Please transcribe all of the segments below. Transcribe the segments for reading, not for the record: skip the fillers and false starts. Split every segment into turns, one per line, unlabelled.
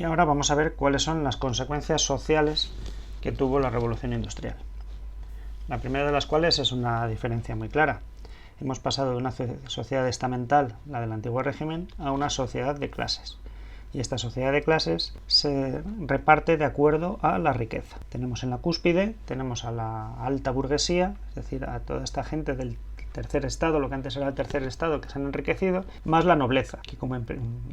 Y ahora vamos a ver cuáles son las consecuencias sociales que tuvo la revolución industrial. La primera de las cuales es una diferencia muy clara. Hemos pasado de una sociedad estamental, la del antiguo régimen, a una sociedad de clases. Y esta sociedad de clases se reparte de acuerdo a la riqueza. Tenemos en la cúspide, tenemos a la alta burguesía, es decir, a toda esta gente del tercer estado, lo que antes era el tercer estado, que se han enriquecido, más la nobleza, que como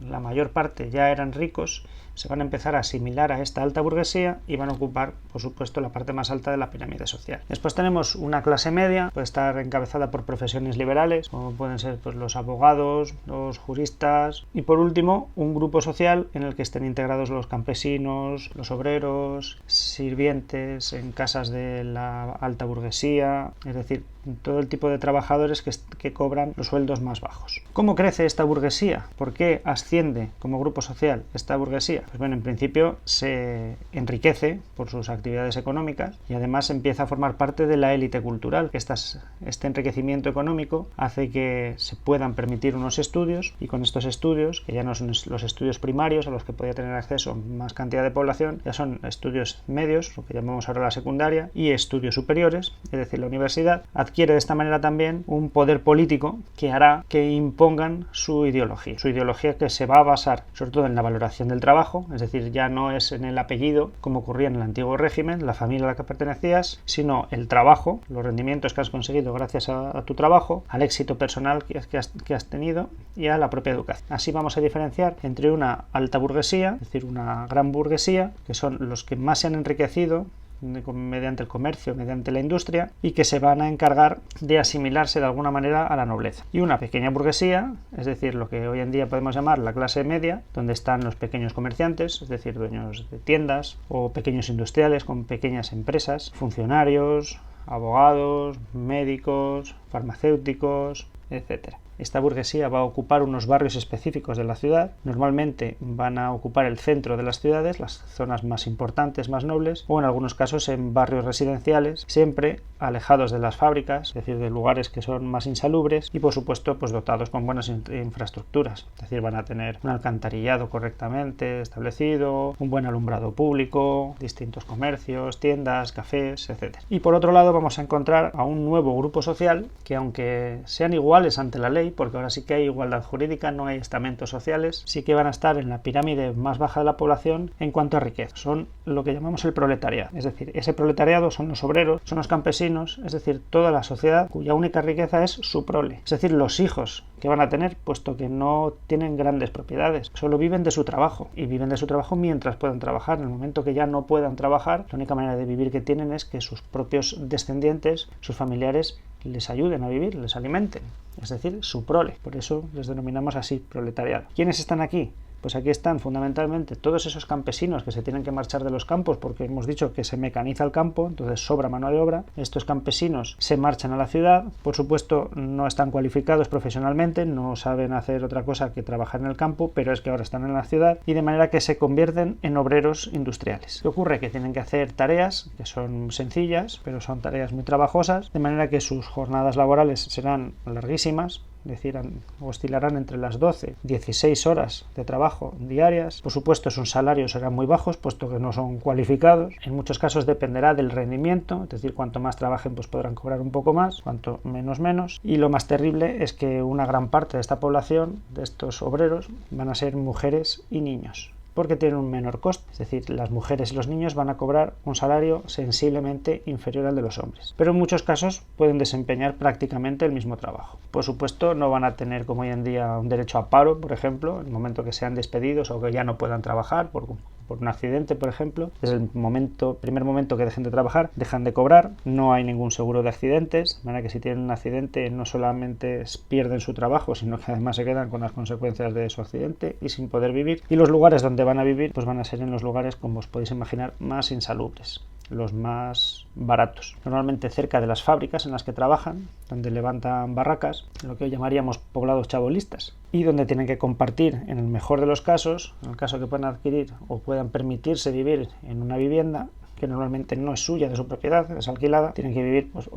la mayor parte ya eran ricos, se van a empezar a asimilar a esta alta burguesía y van a ocupar, por supuesto, la parte más alta de la pirámide social. Después tenemos una clase media, puede estar encabezada por profesiones liberales, como pueden ser pues, los abogados, los juristas, y por último, un grupo social en el que estén integrados los campesinos, los obreros, sirvientes en casas de la alta burguesía, es decir, todo el tipo de trabajadores que cobran los sueldos más bajos. ¿Cómo crece esta burguesía? ¿Por qué asciende como grupo social esta burguesía? Pues bueno, en principio se enriquece por sus actividades económicas y además empieza a formar parte de la élite cultural. Este enriquecimiento económico hace que se puedan permitir unos estudios y con estos estudios, que ya no son los estudios primarios a los que podía tener acceso más cantidad de población, ya son estudios medios, lo que llamamos ahora la secundaria, y estudios superiores, es decir, la universidad adquiere de esta manera también un poder político que hará que impongan su ideología que se va a basar sobre todo en la valoración del trabajo, es decir, ya no es en el apellido como ocurría en el antiguo régimen, la familia a la que pertenecías, sino el trabajo, los rendimientos que has conseguido gracias a tu trabajo, al éxito personal que has tenido y a la propia educación. Así vamos a diferenciar entre una alta burguesía, es decir, una gran burguesía, que son los que más se han enriquecido mediante el comercio, mediante la industria, y que se van a encargar de asimilarse de alguna manera a la nobleza. Y una pequeña burguesía, es decir, lo que hoy en día podemos llamar la clase media, donde están los pequeños comerciantes, es decir, dueños de tiendas, o pequeños industriales con pequeñas empresas, funcionarios, abogados, médicos, farmacéuticos, etc. Esta burguesía va a ocupar unos barrios específicos de la ciudad, normalmente van a ocupar el centro de las ciudades, las zonas más importantes, más nobles, o en algunos casos en barrios residenciales, siempre alejados de las fábricas, es decir, de lugares que son más insalubres y por supuesto pues dotados con buenas infraestructuras, es decir, van a tener un alcantarillado correctamente establecido, un buen alumbrado público, distintos comercios, tiendas, cafés, etc. Y por otro lado vamos a encontrar a un nuevo grupo social que aunque sean iguales ante la ley, porque ahora sí que hay igualdad jurídica, no hay estamentos sociales, sí que van a estar en la pirámide más baja de la población en cuanto a riqueza. Son lo que llamamos el proletariado, es decir, ese proletariado son los obreros, son los campesinos, es decir, toda la sociedad cuya única riqueza es su prole, es decir, los hijos que van a tener, puesto que no tienen grandes propiedades, solo viven de su trabajo y viven de su trabajo mientras puedan trabajar. En el momento que ya no puedan trabajar, la única manera de vivir que tienen es que sus propios descendientes, sus familiares, les ayuden a vivir, les alimenten, es decir, su prole. Por eso les denominamos así, proletariado. ¿Quiénes están aquí? Pues aquí están fundamentalmente todos esos campesinos que se tienen que marchar de los campos porque hemos dicho que se mecaniza el campo, entonces sobra mano de obra. Estos campesinos se marchan a la ciudad, por supuesto no están cualificados profesionalmente, no saben hacer otra cosa que trabajar en el campo, pero es que ahora están en la ciudad y de manera que se convierten en obreros industriales. ¿Qué ocurre? Que tienen que hacer tareas que son sencillas, pero son tareas muy trabajosas, de manera que sus jornadas laborales serán larguísimas, es decir, oscilarán entre las 12 y 16 horas de trabajo diarias. Por supuesto, sus salarios serán muy bajos, puesto que no son cualificados. En muchos casos dependerá del rendimiento, es decir, cuanto más trabajen, pues podrán cobrar un poco más, cuanto menos. Y lo más terrible es que una gran parte de esta población, de estos obreros, van a ser mujeres y niños, porque tienen un menor coste, es decir, las mujeres y los niños van a cobrar un salario sensiblemente inferior al de los hombres, pero en muchos casos pueden desempeñar prácticamente el mismo trabajo. Por supuesto, no van a tener como hoy en día un derecho a paro, por ejemplo, en el momento que sean despedidos o que ya no puedan trabajar por un accidente, por ejemplo. Desde el primer momento que dejen de trabajar, dejan de cobrar, no hay ningún seguro de accidentes, de manera que si tienen un accidente no solamente pierden su trabajo, sino que además se quedan con las consecuencias de su accidente y sin poder vivir. Y los lugares donde van a vivir pues van a ser en los lugares, como os podéis imaginar, más insalubres, los más baratos, normalmente cerca de las fábricas en las que trabajan, donde levantan barracas, lo que hoy llamaríamos poblados chabolistas, y donde tienen que compartir, en el mejor de los casos, en el caso que puedan adquirir o puedan permitirse vivir en una vivienda, que normalmente no es suya, de su propiedad, es alquilada, tienen que vivir pues,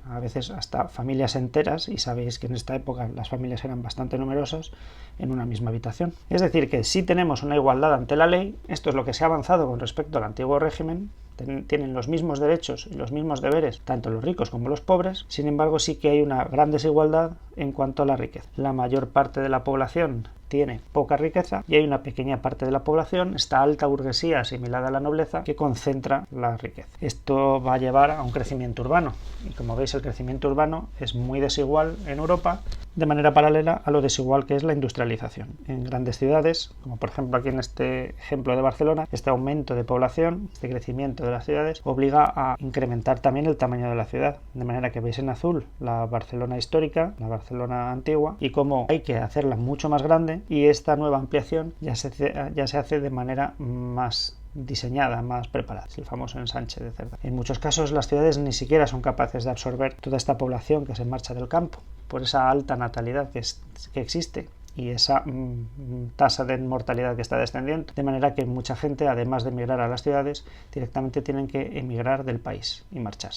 a veces hasta familias enteras, y sabéis que en esta época las familias eran bastante numerosas, en una misma habitación. Es decir, que sí tenemos una igualdad ante la ley. Esto es lo que se ha avanzado con respecto al antiguo régimen. Tienen los mismos derechos y los mismos deberes tanto los ricos como los pobres. Sin embargo, sí que hay una gran desigualdad en cuanto a la riqueza. La mayor parte de la población tiene poca riqueza y hay una pequeña parte de la población, esta alta burguesía asimilada a la nobleza, que concentra la riqueza. Esto va a llevar a un crecimiento urbano, y como veis el crecimiento urbano es muy desigual en Europa, de manera paralela a lo desigual que es la industrialización. En grandes ciudades, como por ejemplo aquí en este ejemplo de Barcelona, este aumento de población, este crecimiento de las ciudades, obliga a incrementar también el tamaño de la ciudad, de manera que veis en azul la Barcelona histórica, la Barcelona antigua, y cómo hay que hacerla mucho más grande, y esta nueva ampliación ya se hace de manera más diseñada, más preparada. Es el famoso ensanche de Cerdá. En muchos casos las ciudades ni siquiera son capaces de absorber toda esta población que se marcha del campo, por esa alta natalidad que existe y esa tasa de mortalidad que está descendiendo, de manera que mucha gente, además de emigrar a las ciudades, directamente tienen que emigrar del país y marcharse.